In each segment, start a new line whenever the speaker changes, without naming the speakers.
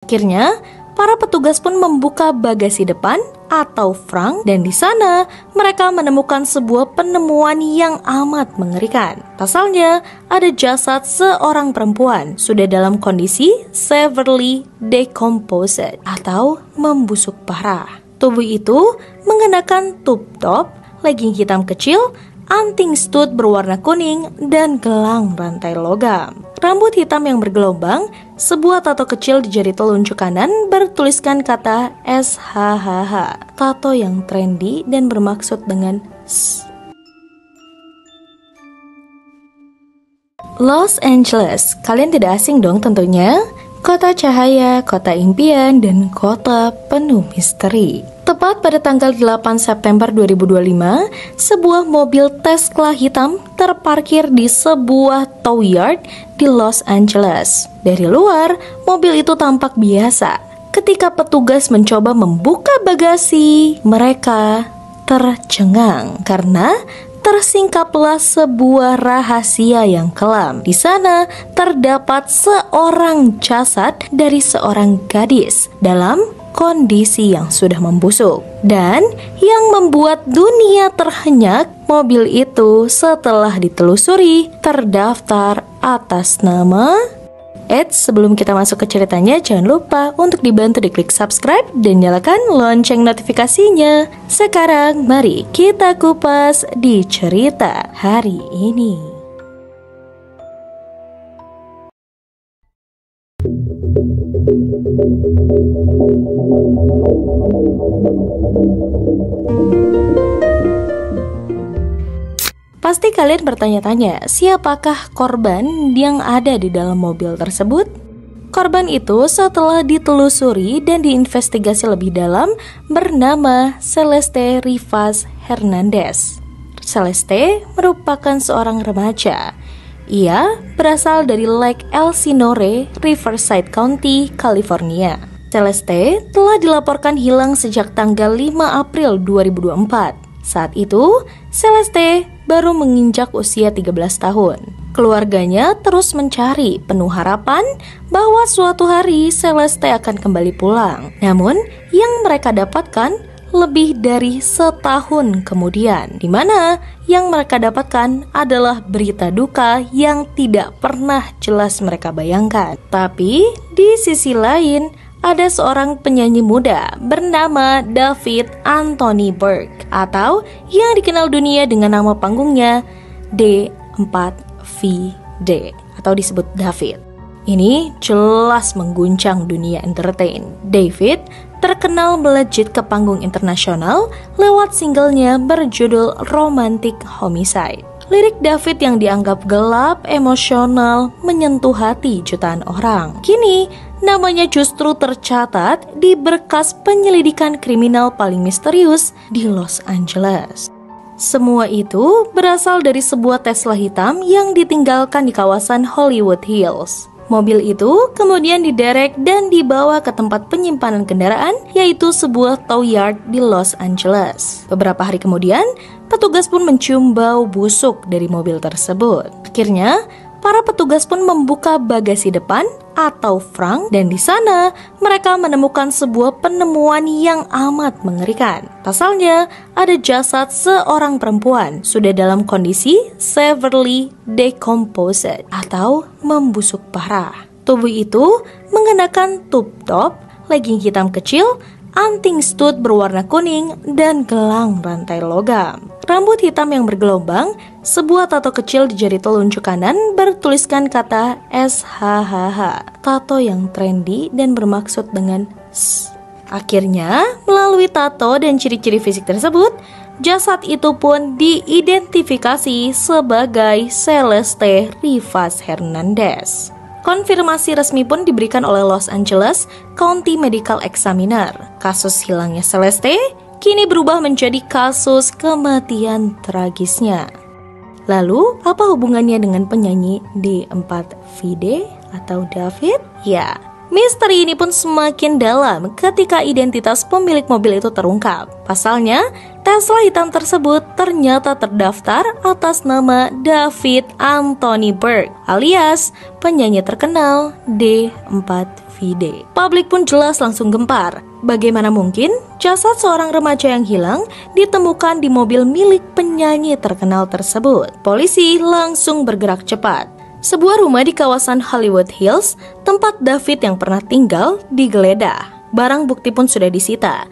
Akhirnya, para petugas pun membuka bagasi depan atau frunk dan di sana mereka menemukan sebuah penemuan yang amat mengerikan. Pasalnya, ada jasad seorang perempuan sudah dalam kondisi severely decomposed atau membusuk parah. Tubuh itu mengenakan tube top, legging hitam kecil, anting stud berwarna kuning, dan gelang rantai logam. Rambut hitam yang bergelombang, sebuah tato kecil di jari telunjuk kanan bertuliskan kata SHHH. Tato yang trendy dan bermaksud dengan S. Los Angeles, kalian tidak asing dong tentunya. Kota cahaya, kota impian, dan kota penuh misteri. Tepat pada tanggal 8 September 2025, sebuah mobil Tesla hitam terparkir di sebuah tow yard di Los Angeles. Dari luar, mobil itu tampak biasa. Ketika petugas mencoba membuka bagasi, mereka tercengang karena tersingkaplah sebuah rahasia yang kelam. Di sana terdapat seorang jasad dari seorang gadis dalam kondisi yang sudah membusuk. Dan yang membuat dunia terhenyak, mobil itu setelah ditelusuri terdaftar atas nama sebelum kita masuk ke ceritanya, jangan lupa untuk dibantu diklik subscribe dan nyalakan lonceng notifikasinya. Sekarang mari kita kupas di cerita hari ini. Pasti kalian bertanya-tanya, siapakah korban yang ada di dalam mobil tersebut? Korban itu setelah ditelusuri dan diinvestigasi lebih dalam bernama Celeste Rivas Hernandez. Celeste merupakan seorang remaja. Ia berasal dari Lake Elsinore, Riverside County, California. Celeste telah dilaporkan hilang sejak tanggal 5 April 2024. Saat itu, Celeste baru menginjak usia 13 tahun. Keluarganya terus mencari, penuh harapan bahwa suatu hari Celeste akan kembali pulang. Namun, yang mereka dapatkan lebih dari setahun kemudian, di mana yang mereka dapatkan adalah berita duka yang tidak pernah jelas mereka bayangkan. Tapi, di sisi lain, ada seorang penyanyi muda bernama David Anthony Burke atau yang dikenal dunia dengan nama panggungnya D4VD atau disebut David. Ini jelas mengguncang dunia entertain. David terkenal melejit ke panggung internasional lewat singlenya berjudul Romantic Homicide. Lirik David yang dianggap gelap, emosional, menyentuh hati jutaan orang. Kini, namanya justru tercatat di berkas penyelidikan kriminal paling misterius di Los Angeles. Semua itu berasal dari sebuah Tesla hitam yang ditinggalkan di kawasan Hollywood Hills. Mobil itu kemudian diderek dan dibawa ke tempat penyimpanan kendaraan, yaitu sebuah tow yard di Los Angeles. Beberapa hari kemudian, petugas pun mencium bau busuk dari mobil tersebut. Akhirnya, para petugas pun membuka bagasi depan atau frunk dan di sana mereka menemukan sebuah penemuan yang amat mengerikan. Pasalnya, ada jasad seorang perempuan sudah dalam kondisi severely decomposed atau membusuk parah. Tubuh itu mengenakan tube top, legging hitam kecil, anting stud berwarna kuning, dan gelang rantai logam. Rambut hitam yang bergelombang, sebuah tato kecil di jari telunjuk kanan bertuliskan kata SHHH. Tato yang trendy dan bermaksud dengan S. Akhirnya, melalui tato dan ciri-ciri fisik tersebut, jasad itu pun diidentifikasi sebagai Celeste Rivas Hernandez. Konfirmasi resmi pun diberikan oleh Los Angeles County Medical Examiner. Kasus hilangnya Celeste kini berubah menjadi kasus kematian tragisnya. Lalu, apa hubungannya dengan penyanyi D4VD atau David? Ya, misteri ini pun semakin dalam ketika identitas pemilik mobil itu terungkap. Pasalnya, Tesla hitam tersebut ternyata terdaftar atas nama David Anthony Burke alias penyanyi terkenal D4VD. Vide. Publik pun jelas langsung gempar. Bagaimana mungkin jasad seorang remaja yang hilang ditemukan di mobil milik penyanyi terkenal tersebut? Polisi langsung bergerak cepat. Sebuah rumah di kawasan Hollywood Hills, tempat David yang pernah tinggal, digeledah. Barang bukti pun sudah disita.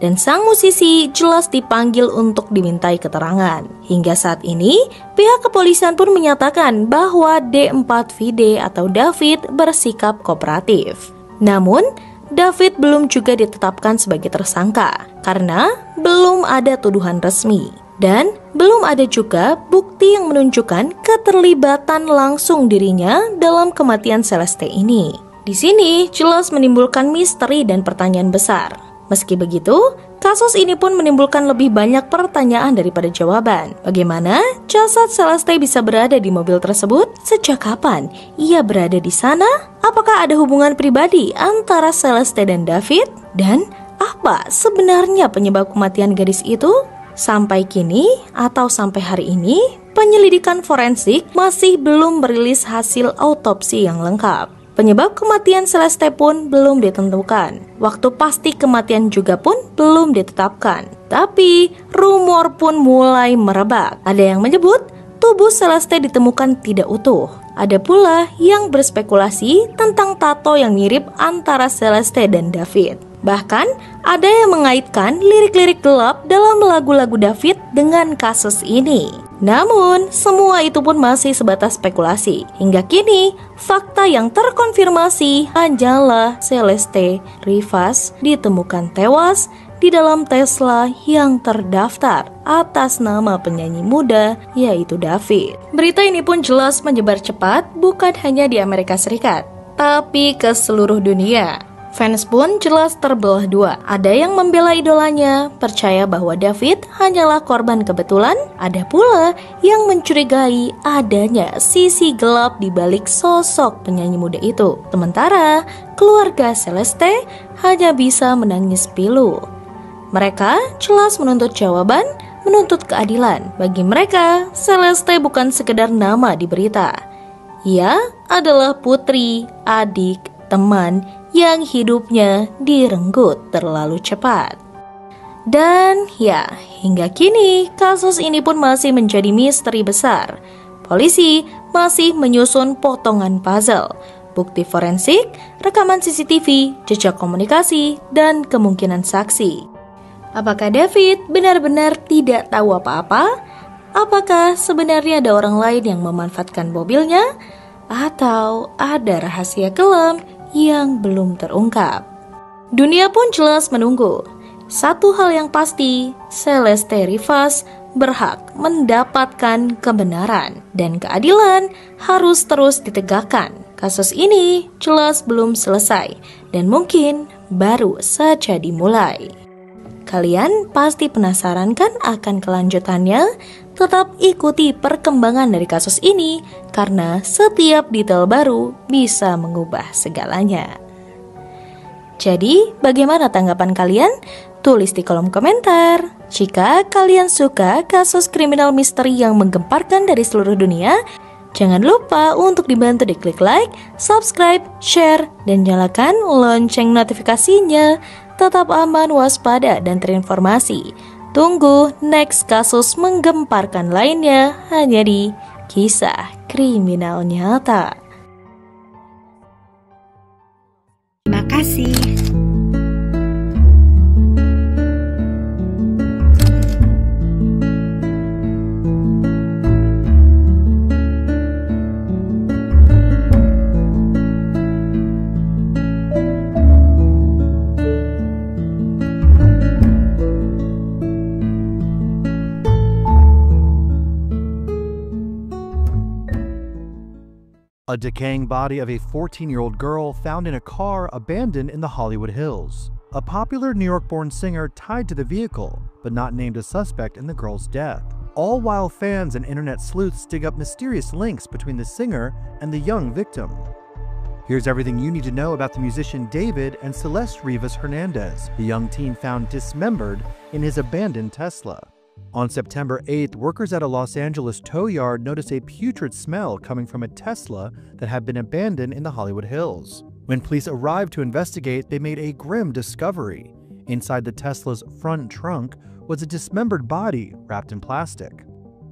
Dan sang musisi jelas dipanggil untuk dimintai keterangan. Hingga saat ini, pihak kepolisian pun menyatakan bahwa D4 Vide atau David bersikap kooperatif. Namun, David belum juga ditetapkan sebagai tersangka karena belum ada tuduhan resmi. Dan belum ada juga bukti yang menunjukkan keterlibatan langsung dirinya dalam kematian Celeste ini. Di sini jelas menimbulkan misteri dan pertanyaan besar. Meski begitu, kasus ini pun menimbulkan lebih banyak pertanyaan daripada jawaban. Bagaimana jasad Celeste bisa berada di mobil tersebut? Sejak kapan ia berada di sana? Apakah ada hubungan pribadi antara Celeste dan David? Dan apa sebenarnya penyebab kematian gadis itu? Sampai kini atau sampai hari ini, penyelidikan forensik masih belum merilis hasil autopsi yang lengkap. Penyebab kematian Celeste pun belum ditentukan. Waktu pasti kematian juga pun belum ditetapkan. Tapi rumor pun mulai merebak. Ada yang menyebut tubuh Celeste ditemukan tidak utuh. Ada pula yang berspekulasi tentang tato yang mirip antara Celeste dan David. Bahkan ada yang mengaitkan lirik-lirik gelap dalam lagu-lagu David dengan kasus ini. Namun, semua itu pun masih sebatas spekulasi. Hingga kini, fakta yang terkonfirmasi hanyalah Celeste Rivas ditemukan tewas di dalam Tesla yang terdaftar atas nama penyanyi muda yaitu David. Berita ini pun jelas menyebar cepat bukan hanya di Amerika Serikat, tapi ke seluruh dunia. Fans pun jelas terbelah dua. Ada yang membela idolanya, percaya bahwa David hanyalah korban kebetulan. Ada pula yang mencurigai adanya sisi gelap di balik sosok penyanyi muda itu. Sementara keluarga Celeste hanya bisa menangis pilu. Mereka jelas menuntut jawaban, menuntut keadilan. Bagi mereka, Celeste bukan sekedar nama di berita. Ia adalah putri, adik, teman yang hidupnya direnggut terlalu cepat. Dan ya, hingga kini kasus ini pun masih menjadi misteri besar. Polisi masih menyusun potongan puzzle, bukti forensik, rekaman CCTV, jejak komunikasi, dan kemungkinan saksi. Apakah David benar-benar tidak tahu apa-apa? Apakah sebenarnya ada orang lain yang memanfaatkan mobilnya? Atau ada rahasia kelam yang belum terungkap? Dunia pun jelas menunggu. Satu hal yang pasti, Celeste Rivas berhak mendapatkan kebenaran dan keadilan harus terus ditegakkan. Kasus ini jelas belum selesai dan mungkin baru saja dimulai. Kalian pasti penasaran kan akan kelanjutannya? Tetap ikuti perkembangan dari kasus ini karena setiap detail baru bisa mengubah segalanya. Jadi, bagaimana tanggapan kalian? Tulis di kolom komentar. Jika kalian suka kasus kriminal misteri yang menggemparkan dari seluruh dunia, jangan lupa untuk dibantu diklik like, subscribe, share, dan nyalakan lonceng notifikasinya. Tetap aman, waspada, dan terinformasi. Tunggu next kasus menggemparkan lainnya hanya di Kisah Kriminal Nyata.
Terima kasih.
A decaying body of a 14-year-old girl found in a car abandoned in the Hollywood Hills. A popular New York-born singer tied to the vehicle, but not named a suspect in the girl's death. All while fans and internet sleuths dig up mysterious links between the singer and the young victim. Here's everything you need to know about the musician David and Celeste Rivas Hernandez, the young teen found dismembered in his abandoned Tesla. On September 8th, workers at a Los Angeles tow yard noticed a putrid smell coming from a Tesla that had been abandoned in the Hollywood Hills. When police arrived to investigate, they made a grim discovery. Inside the Tesla's front trunk was a dismembered body wrapped in plastic.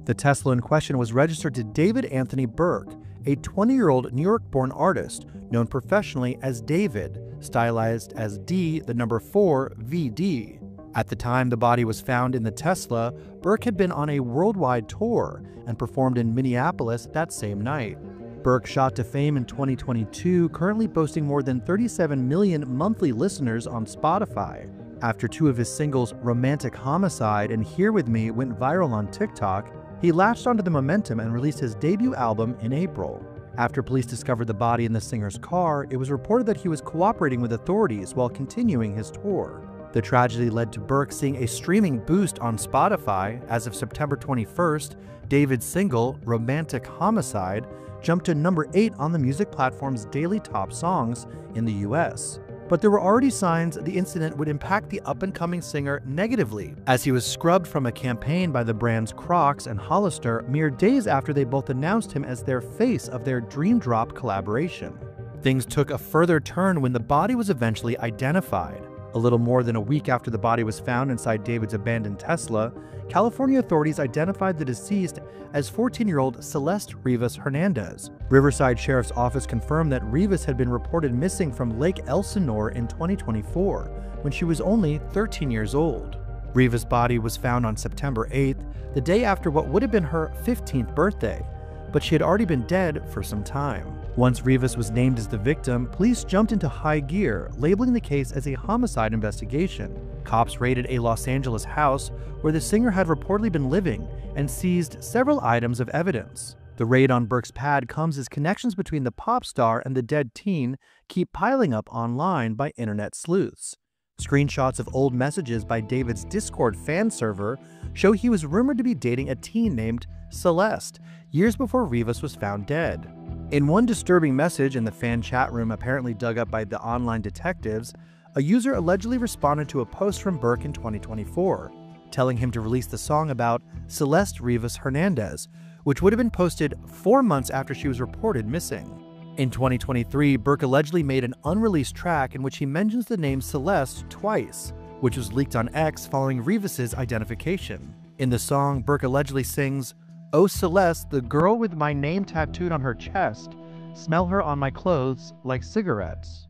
The Tesla in question was registered to David Anthony Burke, a 20-year-old New York-born artist known professionally as David, stylized as D, the number 4, VD. At the time the body was found in the Tesla, Burke had been on a worldwide tour and performed in Minneapolis that same night. Burke shot to fame in 2022, currently boasting more than 37 million monthly listeners on Spotify. After two of his singles, Romantic Homicide and Here With Me, went viral on TikTok, he latched onto the momentum and released his debut album in April. After police discovered the body in the singer's car, it was reported that he was cooperating with authorities while continuing his tour. The tragedy led to Burke seeing a streaming boost on Spotify. As of September 21st, David's single, Romantic Homicide, jumped to number 8 on the music platform's daily top songs in the US. But there were already signs the incident would impact the up-and-coming singer negatively, as he was scrubbed from a campaign by the brands Crocs and Hollister mere days after they both announced him as their face of their Dream Drop collaboration. Things took a further turn when the body was eventually identified. A little more than a week after the body was found inside David's abandoned Tesla, California authorities identified the deceased as 14-year-old Celeste Rivas Hernandez. Riverside Sheriff's Office confirmed that Rivas had been reported missing from Lake Elsinore in 2024, when she was only 13 years old. Rivas' body was found on September 8th, the day after what would have been her 15th birthday, but she had already been dead for some time. Once Rivas was named as the victim, police jumped into high gear, labeling the case as a homicide investigation. Cops raided a Los Angeles house where the singer had reportedly been living and seized several items of evidence. The raid on Burke's pad comes as connections between the pop star and the dead teen keep piling up online by internet sleuths. Screenshots of old messages by David's Discord fan server show he was rumored to be dating a teen named Celeste years before Rivas was found dead. In one disturbing message in the fan chat room apparently dug up by the online detectives, a user allegedly responded to a post from Burke in 2024, telling him to release the song about Celeste Rivas Hernandez, which would have been posted 4 months after she was reported missing. In 2023, Burke allegedly made an unreleased track in which he mentions the name Celeste twice, which was leaked on X following Rivas' identification. In the song, Burke allegedly sings, "Oh Celeste, the girl with my name tattooed on her chest, smell her on my clothes like cigarettes."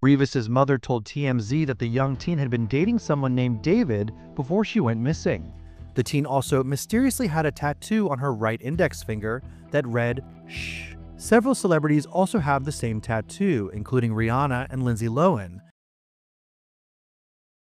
Rivas' mother told TMZ that the young teen had been dating someone named David before she went missing. The teen also mysteriously had a tattoo on her right index finger that read, "Shh." Several celebrities also have the same tattoo, including Rihanna and Lindsay Lohan,